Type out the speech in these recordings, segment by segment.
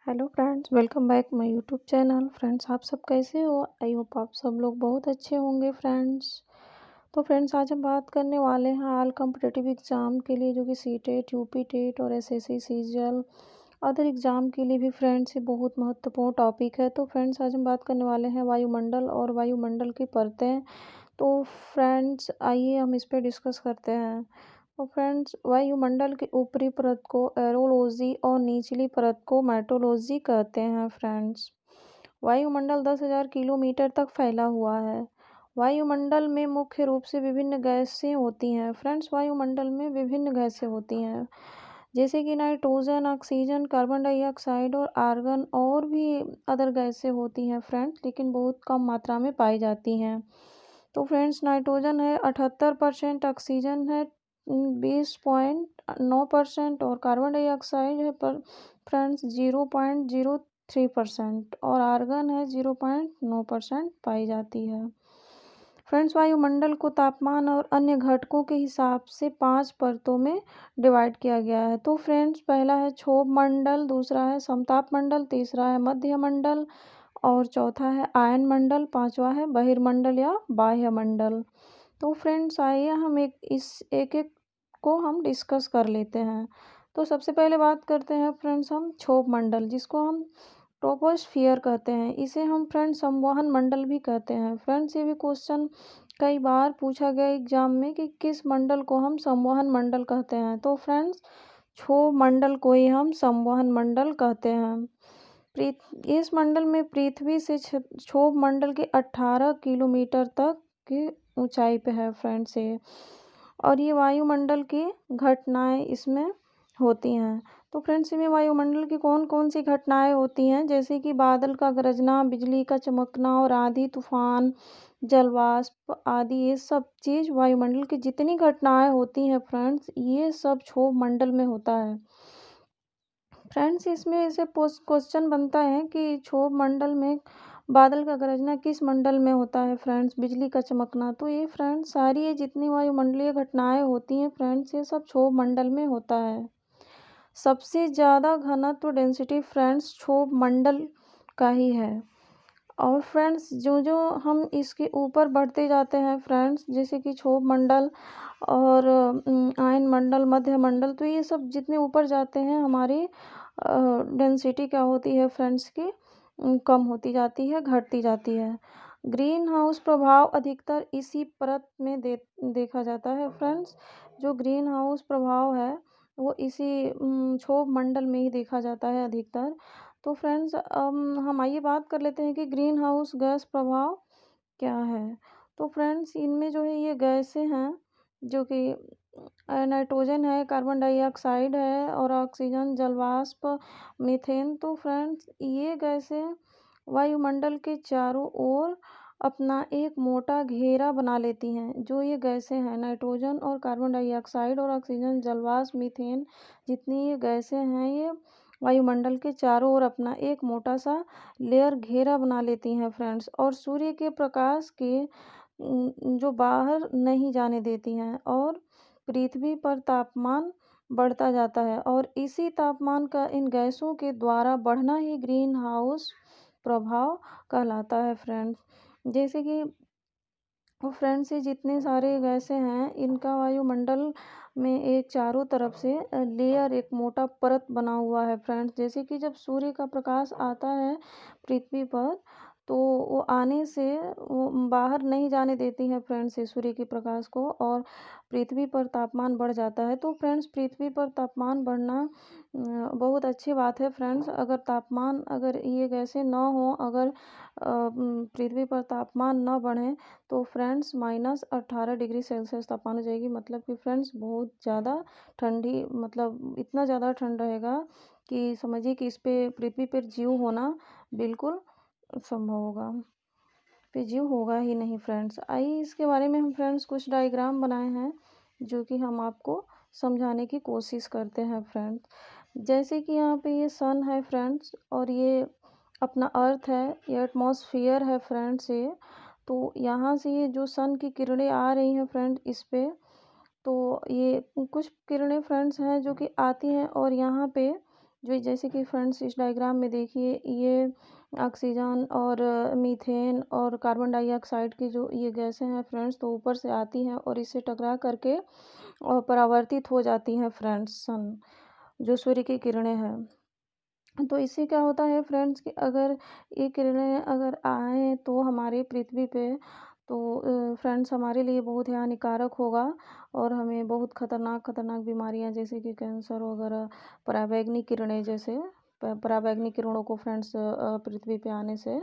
Hello friends, welcome back my YouTube channel. Friends, आप सब कैसे हो? आई होप आप सब लोग बहुत अच्छे होंगे फ्रेंड्स। तो फ्रेंड्स, आज हम बात करने वाले हैं ऑल कॉम्पिटिटिव एग्ज़ाम के लिए, जो कि सी टेट, यूपी टेट और एसएससी सीजीएल अदर एग्ज़ाम के लिए भी फ्रेंड्स ये बहुत महत्वपूर्ण टॉपिक है। तो फ्रेंड्स, आज हम बात करने वाले हैं वायुमंडल और वायुमंडल की परतें। तो फ्रेंड्स, आइए हम इस पे डिस्कस करते हैं। तो फ्रेंड्स, वायुमंडल की ऊपरी परत को एरोलॉजी और निचली परत को मेट्रोलॉजी कहते हैं फ्रेंड्स। वायुमंडल 10,000 किलोमीटर तक फैला हुआ है। वायुमंडल में मुख्य रूप से विभिन्न गैसें होती हैं। फ्रेंड्स, वायुमंडल में विभिन्न गैसें होती हैं, जैसे कि नाइट्रोजन, ऑक्सीजन, कार्बन डाइऑक्साइड और आर्गन, और भी अदर गैसें होती हैं फ्रेंड्स, लेकिन बहुत कम मात्रा में पाई जाती हैं। तो फ्रेंड्स, नाइट्रोजन है 78%, ऑक्सीजन है 20.9% और कार्बन डाइऑक्साइड है पर फ्रेंड्स 0.03% और आर्गन है 0.9% पाई जाती है। फ्रेंड्स, वायुमंडल को तापमान और अन्य घटकों के हिसाब से 5 परतों में डिवाइड किया गया है। तो फ्रेंड्स, पहला है क्षोभ मंडल, दूसरा है समताप मंडल, तीसरा है मध्य मंडल और चौथा है आयन मंडल, पांचवा है बहिर्मंडल या बाह्य मंडल। तो फ्रेंड्स, आइए हम एक को हम डिस्कस कर लेते हैं। तो सबसे पहले बात करते हैं फ्रेंड्स हम क्षोभ मंडल, जिसको हम ट्रोपोस्फियर कहते हैं। इसे हम फ्रेंड्स संवहन मंडल भी कहते हैं। फ्रेंड्स, ये भी क्वेश्चन कई बार पूछा गया एग्जाम में कि किस मंडल को हम संवहन मंडल कहते हैं। तो फ्रेंड्स, क्षोभ मंडल को ही हम संवहन मंडल कहते हैं। इस मंडल में पृथ्वी से क्षोभ मंडल के 18 किलोमीटर तक की ऊंचाई पे है फ्रेंड्स ये, और ये वायुमंडल की घटनाएं इसमें होती हैं। तो फ्रेंड्स, इसमें वायुमंडल की कौन कौन सी घटनाएं होती हैं, जैसे कि बादल का गरजना, बिजली का चमकना और आंधी तूफान, जलवाष्प आदि, ये सब चीज़ वायुमंडल की जितनी घटनाएं होती हैं फ्रेंड्स, ये सब क्षोभ मंडल में होता है। फ्रेंड्स, इसमें ऐसे क्वेश्चन बनता है कि क्षोभ मंडल में बादल का गरजना किस मंडल में होता है फ्रेंड्स, बिजली का चमकना। तो ये फ्रेंड्स सारी ये जितनी वायुमंडलीय घटनाएं होती हैं फ्रेंड्स, ये सब क्षोभ मंडल में होता है। सबसे ज़्यादा घनत्व डेंसिटी फ्रेंड्स क्षोभ मंडल का ही है। और फ्रेंड्स, जो जो हम इसके ऊपर बढ़ते जाते हैं फ्रेंड्स, जैसे कि क्षोभ मंडल और आयन मंडल, मध्य मंडल, तो ये सब जितने ऊपर जाते हैं हमारी डेंसिटी क्या होती है फ्रेंड्स की कम होती जाती है, घटती जाती है। ग्रीन हाउस प्रभाव अधिकतर इसी परत में देखा जाता है फ्रेंड्स। जो ग्रीन हाउस प्रभाव है वो इसी क्षोभ मंडल में ही देखा जाता है अधिकतर। तो फ्रेंड्स, हम आइए बात कर लेते हैं कि ग्रीन हाउस गैस प्रभाव क्या है। तो फ्रेंड्स, इनमें जो है ये गैसें हैं, जो कि नाइट्रोजन है, कार्बन डाइऑक्साइड है और ऑक्सीजन, जलवाष्प, मीथेन। तो फ्रेंड्स, ये गैसें वायुमंडल के चारों ओर अपना एक मोटा घेरा बना लेती हैं। जो ये गैसें हैं, नाइट्रोजन और कार्बन डाइऑक्साइड और ऑक्सीजन, जलवाष्प, मीथेन, जितनी ये गैसें हैं, ये वायुमंडल के चारों ओर अपना एक मोटा सा लेयर घेरा बना लेती हैं फ्रेंड्स, और सूर्य के प्रकाश के जो बाहर नहीं जाने देती हैं, और पृथ्वी पर तापमान बढ़ता जाता है, और इसी तापमान का इन गैसों के द्वारा बढ़ना ही ग्रीन हाउस प्रभाव कहलाता है फ्रेंड्स। जैसे कि फ्रेंड्स, ये जितने सारे गैसें हैं, इनका वायुमंडल में एक चारों तरफ से लेयर, एक मोटा परत बना हुआ है फ्रेंड्स। जैसे कि जब सूर्य का प्रकाश आता है पृथ्वी पर, तो वो आने से वो बाहर नहीं जाने देती है फ्रेंड्स ये सूर्य के प्रकाश को, और पृथ्वी पर तापमान बढ़ जाता है। तो फ्रेंड्स, पृथ्वी पर तापमान बढ़ना बहुत अच्छी बात है फ्रेंड्स। अगर ये गैसें ना हो, अगर पृथ्वी पर तापमान न बढ़े, तो फ्रेंड्स -18 डिग्री सेल्सियस तापमान हो जाएगी। मतलब कि फ्रेंड्स बहुत ज़्यादा ठंडी, मतलब इतना ज़्यादा ठंड रहेगा कि समझिए कि इस पे पृथ्वी पर जीव होना बिल्कुल संभव होगा, पे जीव होगा ही नहीं फ्रेंड्स। आइए इसके बारे में हम फ्रेंड्स कुछ डायग्राम बनाए हैं, जो कि हम आपको समझाने की कोशिश करते हैं फ्रेंड्स। जैसे कि यहाँ पे ये सन है फ्रेंड्स, और ये अपना अर्थ है, ये एटमॉस्फेयर है फ्रेंड्स ये। तो यहाँ से ये जो सन की किरणें आ रही हैं फ्रेंड इस पे, तो ये कुछ किरणें फ्रेंड्स हैं जो कि आती हैं और यहाँ पे जो जैसे कि फ्रेंड्स इस डायग्राम में देखिए, ये ऑक्सीजन और मीथेन और कार्बन डाइऑक्साइड की जो ये गैसें हैं फ्रेंड्स, तो ऊपर से आती हैं और इससे टकरा करके और परावर्तित हो जाती हैं फ्रेंड्स, सन जो सूर्य की किरणें हैं। तो इससे क्या होता है फ्रेंड्स कि अगर ये किरणें अगर आएँ तो हमारी पृथ्वी पे, तो फ्रेंड्स हमारे लिए बहुत ही हानिकारक होगा और हमें बहुत खतरनाक बीमारियां जैसे कि कैंसर वगैरह, पराबैंगनी किरणें जैसे पराबैंगनी किरणों को फ्रेंड्स पृथ्वी पे आने से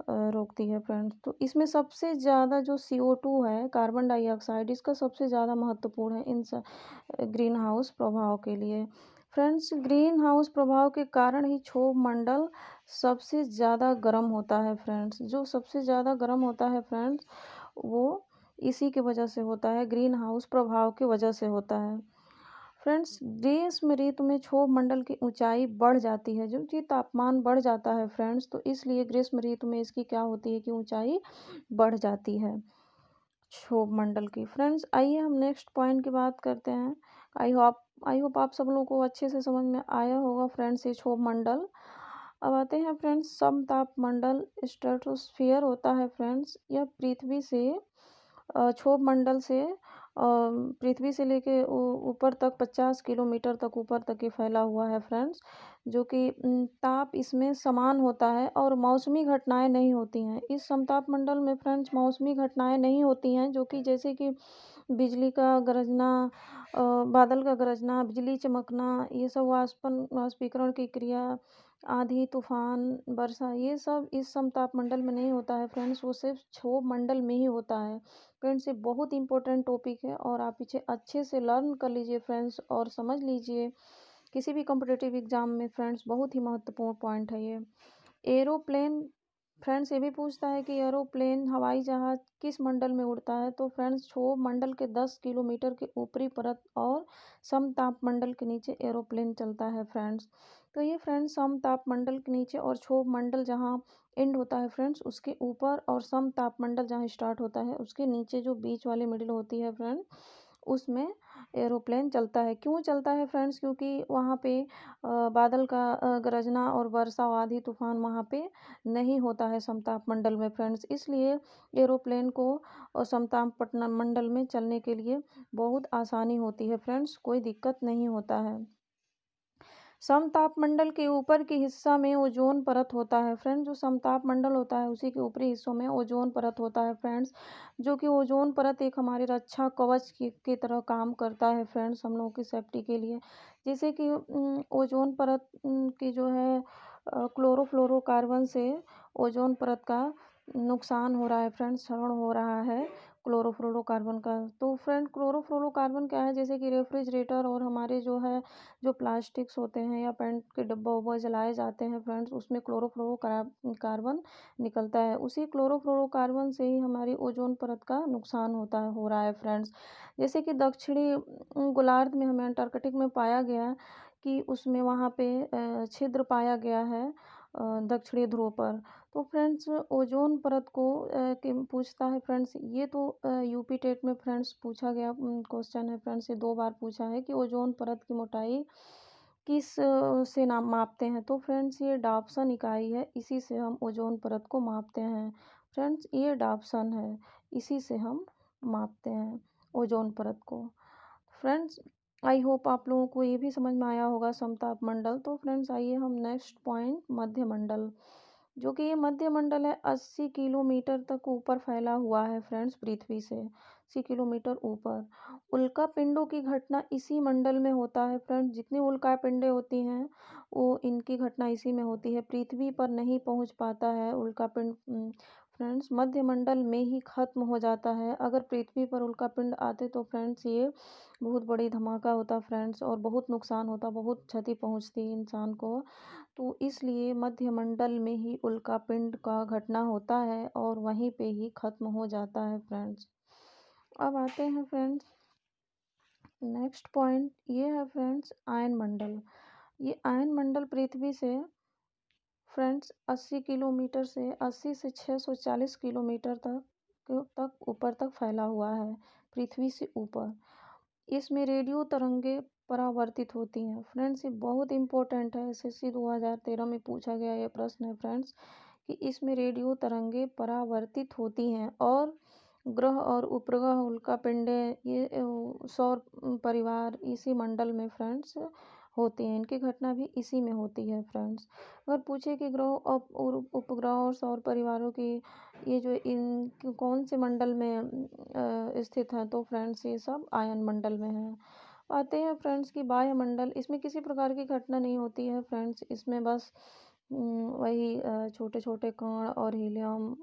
रोकती है फ्रेंड्स। तो इसमें सबसे ज़्यादा जो CO2 है, कार्बन डाइऑक्साइड, इसका सबसे ज़्यादा महत्वपूर्ण है इन ग्रीन हाउस प्रभाव के लिए। फ्रेंड्स ग्रीन हाउस प्रभाव के कारण ही क्षोभ मंडल सबसे ज़्यादा गर्म होता है फ्रेंड्स। जो सबसे ज़्यादा गर्म होता है फ्रेंड्स, वो इसी की वजह से होता है, ग्रीन हाउस प्रभाव की वजह से होता है। फ्रेंड्स ग्रीष्म ऋतु में क्षोभ मंडल की ऊंचाई बढ़ जाती है, जबकि तापमान बढ़ जाता है फ्रेंड्स, तो इसलिए ग्रीष्म ऋतु में इसकी क्या होती है कि ऊंचाई बढ़ जाती है क्षोभ मंडल की। फ्रेंड्स आइए हम नेक्स्ट पॉइंट की बात करते हैं। आई होप आप सब लोगों को अच्छे से समझ में आया होगा फ्रेंड्स ये क्षोभ मंडल। अब आते हैं फ्रेंड्स, समताप मंडल स्ट्रेटोस्फियर होता है फ्रेंड्स। यह पृथ्वी से क्षोभ मंडल से पृथ्वी से लेके ऊपर तक 50 किलोमीटर तक ऊपर तक ये फैला हुआ है फ्रेंड्स, जो कि ताप इसमें समान होता है और मौसमी घटनाएं नहीं होती हैं। इस समताप मंडल में फ्रेंड्स मौसमी घटनाएं नहीं होती हैं, जो कि जैसे कि बिजली का गरजना, बादल का गरजना, बिजली चमकना, ये सब वाष्पीकरण की क्रिया, आंधी तूफान, वर्षा, ये सब इस समताप मंडल में नहीं होता है फ्रेंड्स, वो सिर्फ क्षोभ मंडल में ही होता है। फ्रेंड्स ये बहुत इंपॉर्टेंट टॉपिक है और आप इसे अच्छे से लर्न कर लीजिए फ्रेंड्स और समझ लीजिए। किसी भी कॉम्पिटिटिव एग्जाम में फ्रेंड्स बहुत ही महत्वपूर्ण पॉइंट है ये। एरोप्लेन, फ्रेंड्स ये भी पूछता है कि एरोप्लेन हवाई जहाज किस मंडल में उड़ता है, तो फ्रेंड्स क्षोभ मंडल के 10 किलोमीटर के ऊपरी परत और समताप मंडल के नीचे एरोप्लेन चलता है फ्रेंड्स। तो ये फ्रेंड्स समताप मंडल के नीचे और क्षोभ मंडल जहाँ एंड होता है फ्रेंड्स उसके ऊपर, और समताप मंडल जहाँ स्टार्ट होता है उसके नीचे जो बीच वाली मिडिल होती है फ्रेंड, उसमें एरोप्लेन चलता है। क्यों चलता है फ्रेंड्स? क्योंकि वहाँ पे बादल का गरजना और वर्षा आंधी तूफान वहाँ पे नहीं होता है समताप मंडल में फ्रेंड्स, इसलिए एरोप्लेन को समताप मंडल में चलने के लिए बहुत आसानी होती है फ्रेंड्स, कोई दिक्कत नहीं होता है। समताप मंडल के ऊपर के हिस्सा में ओजोन परत होता है फ्रेंड्स। जो समताप मंडल होता है उसी के ऊपरी हिस्सों में ओजोन परत होता है फ्रेंड्स, जो कि ओजोन परत एक हमारी रक्षा कवच की तरह काम करता है फ्रेंड्स, हम लोगों की सेफ्टी के लिए। जैसे कि ओजोन परत की जो है क्लोरोफ्लोरोकार्बन से ओजोन परत का नुकसान हो रहा है फ्रेंड्स, क्षरण हो रहा है क्लोरोफ्लोरोकार्बन का। तो फ्रेंड क्लोरोफ्लोरोकार्बन क्या है, जैसे कि रेफ्रिजरेटर और हमारे जो है जो प्लास्टिक्स होते हैं या पेंट के डब्बा उब्बा जलाए जाते हैं फ्रेंड्स, उसमें क्लोरोफ्लोरोकार्बन निकलता है। उसी क्लोरोफ्लोरोकार्बन से ही हमारी ओजोन परत का नुकसान हो रहा है फ्रेंड्स। जैसे कि दक्षिणी गोलार्ध में हमें अंटार्कटिक में पाया गया कि उसमें वहाँ पे छिद्र पाया गया है दक्षिणी ध्रुव पर। तो फ्रेंड्स ओजोन परत को पूछता है फ्रेंड्स, ये तो यूपी टेट में फ्रेंड्स पूछा गया क्वेश्चन है फ्रेंड्स, ये 2 बार पूछा है कि ओजोन परत की मोटाई किस से नाम मापते हैं, तो फ्रेंड्स ये डाप्सन इकाई है, इसी से हम ओजोन परत को मापते हैं फ्रेंड्स, ये डाप्सन है, इसी से हम मापते हैं ओजोन परत को। फ्रेंड्स आई होप आप लोगों को ये भी समझ में आया होगा समताप मंडल। तो फ्रेंड्स आइए हम नेक्स्ट पॉइंट, मध्य मंडल, जो कि ये मध्य मंडल है 80 किलोमीटर तक ऊपर फैला हुआ है फ्रेंड्स, पृथ्वी से 80 किलोमीटर ऊपर। उल्का पिंडों की घटना इसी मंडल में होता है फ्रेंड्स, जितनी उल्का पिंडें होती हैं वो इनकी घटना इसी में होती है, पृथ्वी पर नहीं पहुंच पाता है उल्का पिंड फ्रेंड्स, मध्य मंडल में ही खत्म हो जाता है। अगर पृथ्वी पर उल्का पिंड आते तो फ्रेंड्स ये बहुत बड़ी धमाका होता फ्रेंड्स और बहुत नुकसान होता, बहुत क्षति पहुंचती इंसान को। तो इसलिए मध्य मंडल में ही उल्का पिंड का घटना होता है और वहीं पे ही खत्म हो जाता है फ्रेंड्स। अब आते हैं फ्रेंड्स नेक्स्ट पॉइंट, ये है फ्रेंड्स आयन मंडल। ये आयन मंडल पृथ्वी से फ्रेंड्स 80 से 640 किलोमीटर तक ऊपर तक फैला हुआ है, पृथ्वी से ऊपर। इसमें रेडियो तरंगे परावर्तित होती हैं। फ्रेंड्स, ये बहुत इम्पोर्टेंट है, एसएससी 2013 में पूछा गया ये प्रश्न है फ्रेंड्स, कि इसमें रेडियो तरंगें परावर्तित होती हैं और ग्रह और उपग्रह, उल्कापिंडें, ये सौर परिवार इसी मंडल में फ्रेंड्स होती हैं। इनकी घटना भी इसी में होती है फ्रेंड्स। अगर पूछे कि ग्रह और उपग्रह और सौर परिवारों की ये जो इन कौन से मंडल में स्थित हैं, तो फ्रेंड्स ये सब आयन मंडल में है। आते हैं फ्रेंड्स कि वायुमंडल, इसमें किसी प्रकार की घटना नहीं होती है फ्रेंड्स। इसमें बस वही छोटे छोटे कण और हीलियम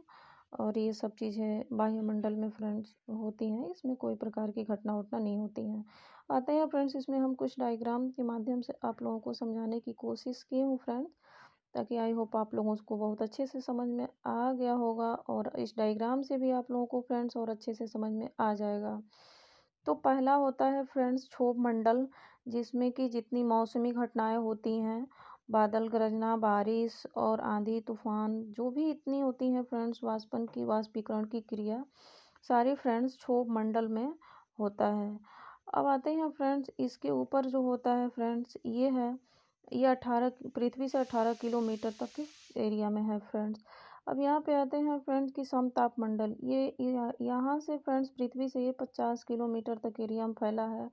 और ये सब चीज़ें वायुमंडल में फ्रेंड्स होती हैं। इसमें कोई प्रकार की घटना वटना नहीं होती हैं। आते हैं फ्रेंड्स, इसमें हम कुछ डायग्राम के माध्यम से आप लोगों को समझाने की कोशिश की हूँ फ्रेंड्स, ताकि आई होप आप लोगों को बहुत अच्छे से समझ में आ गया होगा और इस डायग्राम से भी आप लोगों को फ्रेंड्स और अच्छे से समझ में आ जाएगा। तो पहला होता है फ्रेंड्स क्षोभ मंडल, जिसमें कि जितनी मौसमी घटनाएं होती हैं, बादल गरजना, बारिश और आंधी तूफान, जो भी इतनी होती हैं फ्रेंड्स, वाष्पीकरण की क्रिया, सारी फ्रेंड्स क्षोभ मंडल में होता है। अब आते हैं फ्रेंड्स, इसके ऊपर जो होता है फ्रेंड्स, ये 18 पृथ्वी से 18 किलोमीटर तक के एरिया में है फ्रेंड्स। अब यहाँ पे आते हैं फ्रेंड्स कि समताप मंडल, यहाँ से फ्रेंड्स पृथ्वी से ये 50 किलोमीटर तक एरिया में फैला है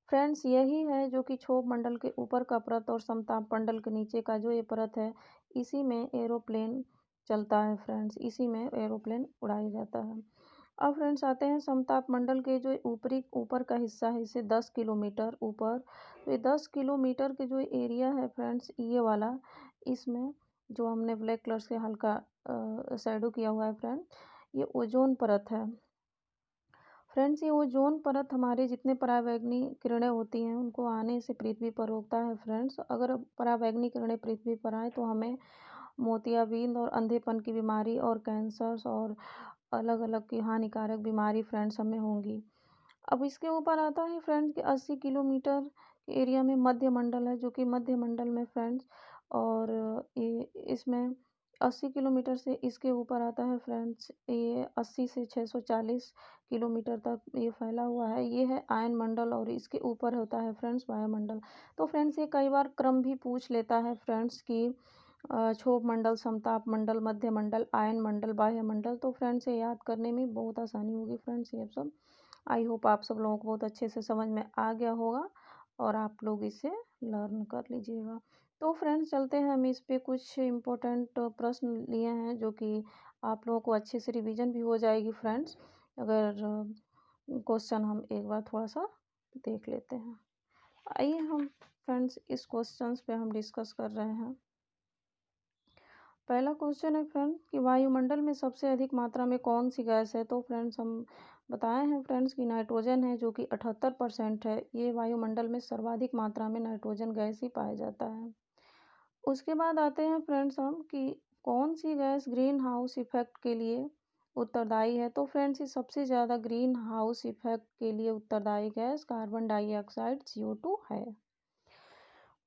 फ्रेंड्स। यही है जो कि क्षोभ मंडल के ऊपर का परत और समताप मंडल के नीचे का जो ये परत है, इसी में एरोप्लेन चलता है फ्रेंड्स, इसी में एरोप्लेन उड़ाया जाता है। अब फ्रेंड्स आते हैं समताप मंडल के जो ऊपर का हिस्सा है, इसे 10 किलोमीटर ऊपर, तो ये 10 किलोमीटर के जो एरिया है फ्रेंड्स, ये वाला, इसमें जो हमने ब्लैक कलर से हल्का शैडो किया हुआ है फ्रेंड, ये ओजोन परत है फ्रेंड्स। ये ओजोन परत हमारे जितने पराबैंगनी किरणें होती हैं उनको आने से पृथ्वी पर रोकता है फ्रेंड्स। अगर पराबैंगनी किरणें पृथ्वी पर आए तो हमें मोतियाबिंद और अंधेपन की बीमारी और कैंसर्स और अलग अलग की हानिकारक बीमारी फ्रेंड्स हमें होंगी। अब इसके ऊपर आता है फ्रेंड्स कि 80 किलोमीटर के एरिया में मध्य मंडल है, जो कि मध्य मंडल में फ्रेंड्स, और ये इसमें 80 किलोमीटर से इसके ऊपर आता है फ्रेंड्स, ये 80 से 640 किलोमीटर तक ये फैला हुआ है, ये है आयन मंडल, और इसके ऊपर होता है फ्रेंड्स वायुमंडल। तो फ्रेंड्स ये कई बार क्रम भी पूछ लेता है फ्रेंड्स कि क्षोभ मंडल, समताप मंडल, मध्य मंडल, आयन मंडल, बाह्य मंडल, तो फ्रेंड्स ये याद करने में बहुत आसानी होगी फ्रेंड्स। ये सब आई होप आप सब लोगों को बहुत अच्छे से समझ में आ गया होगा और आप लोग इसे लर्न कर लीजिएगा। तो फ्रेंड्स चलते हैं, हम इस पे कुछ इम्पोर्टेंट प्रश्न लिए हैं जो कि आप लोगों को अच्छे से रिवीजन भी हो जाएगी फ्रेंड्स, अगर क्वेश्चन हम एक बार थोड़ा सा देख लेते हैं। आइए हम फ्रेंड्स इस क्वेश्चंस पे हम डिस्कस कर रहे हैं। पहला क्वेश्चन है फ्रेंड कि वायुमंडल में सबसे अधिक मात्रा में कौन सी गैस है, तो फ्रेंड्स हम बताए हैं फ्रेंड्स कि नाइट्रोजन है, जो कि 78% है। ये वायुमंडल में सर्वाधिक मात्रा में नाइट्रोजन गैस ही पाया जाता है। उसके बाद आते हैं फ्रेंड्स हम कि कौन सी गैस ग्रीन हाउस इफेक्ट के लिए उत्तरदायी है, तो फ्रेंड्स ये सबसे ज़्यादा ग्रीन हाउस इफेक्ट के लिए उत्तरदायी गैस कार्बन डाइऑक्साइड CO2 है।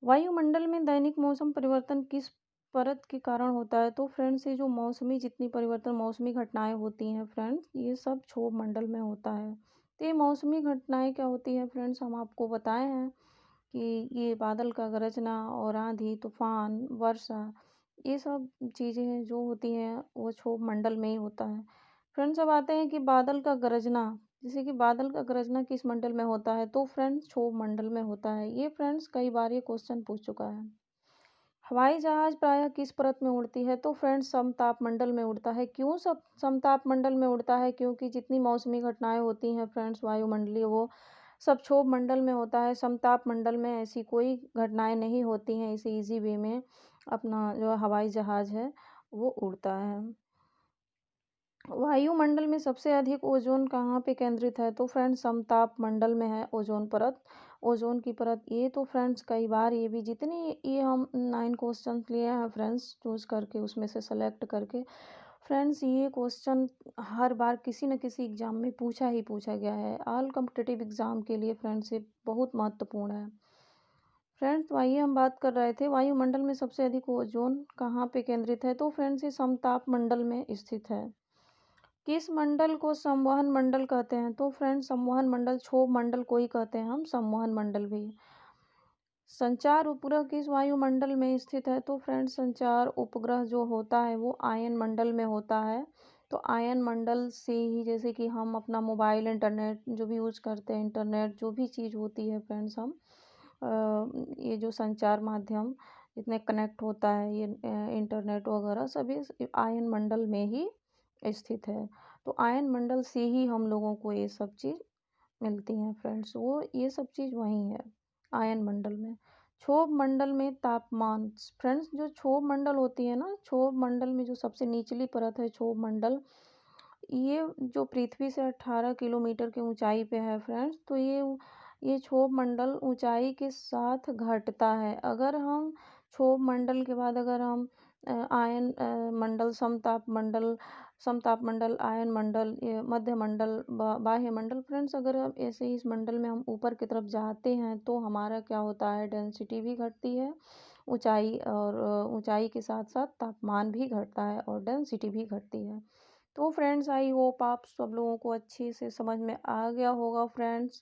वायुमंडल में दैनिक मौसम परिवर्तन किस परत के कारण होता है, तो फ्रेंड्स ये जो मौसमी घटनाएं होती हैं फ्रेंड्स, ये सब क्षोभ मंडल में होता है। तो ये मौसमी घटनाएं क्या होती हैं फ्रेंड्स, हम आपको बताए हैं कि ये बादल का गरजना और आंधी तूफान वर्षा, ये सब चीज़ें जो होती हैं वो क्षोभ मंडल में ही होता है फ्रेंड्स। अब आते हैं कि बादल का गरजना, जैसे कि बादल का गरजना किस मंडल में होता है, तो फ्रेंड्स क्षोभ मंडल में होता है। ये फ्रेंड्स कई बार ये क्वेश्चन पूछ चुका है। हवाई जहाज प्रायः किस परत में उड़ती है, तो फ्रेंड्स समताप मंडल में उड़ता है। क्यों सब समताप मंडल में उड़ता है, क्योंकि जितनी मौसमी घटनाएं होती हैं फ्रेंड्स वायुमंडलीय, वो सब क्षोभ मंडल में होता है। समताप मंडल में ऐसी कोई घटनाएं नहीं होती हैं, इसे इजी वे में अपना जो हवाई जहाज है वो उड़ता है। वायुमंडल में सबसे अधिक ओजोन कहाँ पे केंद्रित है, तो फ्रेंड्स समताप मंडल में है ओजोन परत। ओजोन की परत, ये तो फ्रेंड्स कई बार ये भी जितनी ये हम 9 क्वेश्चन लिए हैं फ्रेंड्स चूज करके उसमें से सेलेक्ट करके, फ्रेंड्स ये क्वेश्चन हर बार किसी न किसी एग्जाम में पूछा गया है। ऑल कॉम्पिटिटिव एग्जाम के लिए फ्रेंड्स ये बहुत महत्वपूर्ण है फ्रेंड्स। तो आइए हम बात कर रहे थे वायुमंडल में सबसे अधिक ओजोन कहाँ पे केंद्रित है, तो फ्रेंड्स ये समताप मंडल में स्थित है। किस मंडल को संवहन मंडल कहते हैं, तो फ्रेंड्स संवहन मंडल, क्षोभ मंडल को ही कहते हैं हम संवहन मंडल भी। संचार उपग्रह किस वायुमंडल में स्थित है? तो फ्रेंड्स संचार उपग्रह जो होता है वो आयन मंडल में होता है। तो आयन मंडल से ही, जैसे कि हम अपना मोबाइल इंटरनेट जो भी यूज करते हैं, इंटरनेट जो भी चीज़ होती है फ्रेंड्स, हम ये जो संचार माध्यम जितने कनेक्ट होता है, ये इंटरनेट वगैरह सभी आयन मंडल में ही स्थित है। तो आयन मंडल से ही हम लोगों को ये सब चीज़ मिलती हैं फ्रेंड्स, वो ये सब चीज़ वहीं है आयन मंडल में। क्षोभ मंडल में तापमान, फ्रेंड्स जो क्षोभ मंडल होती है ना, क्षोभ मंडल में जो सबसे निचली परत है क्षोभ मंडल, ये जो पृथ्वी से 18 किलोमीटर की ऊंचाई पे है फ्रेंड्स। तो ये क्षोभ मंडल ऊंचाई के साथ घटता है। अगर हम क्षोभ मंडल के बाद अगर हम आयन मंडल, समताप मंडल, आयन मंडल, ये मध्य मंडल, बाह्य मंडल, फ्रेंड्स अगर हम ऐसे ही इस मंडल में हम ऊपर की तरफ जाते हैं तो हमारा क्या होता है, डेंसिटी भी घटती है, ऊंचाई, और ऊंचाई के साथ साथ तापमान भी घटता है और डेंसिटी भी घटती है। तो फ्रेंड्स आई होप आप सब लोगों को अच्छे से समझ में आ गया होगा फ्रेंड्स।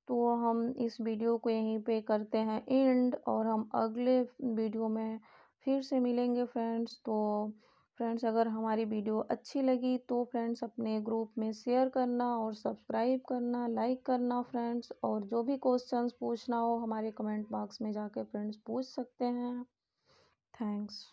तो हम इस वीडियो को यहीं पे करते हैं एंड, और हम अगले वीडियो में फिर से मिलेंगे फ्रेंड्स। तो फ्रेंड्स अगर हमारी वीडियो अच्छी लगी तो फ्रेंड्स अपने ग्रुप में शेयर करना और सब्सक्राइब करना, लाइक करना फ्रेंड्स, और जो भी क्वेश्चंस पूछना हो हमारे कमेंट बॉक्स में जाके फ्रेंड्स पूछ सकते हैं। थैंक्स।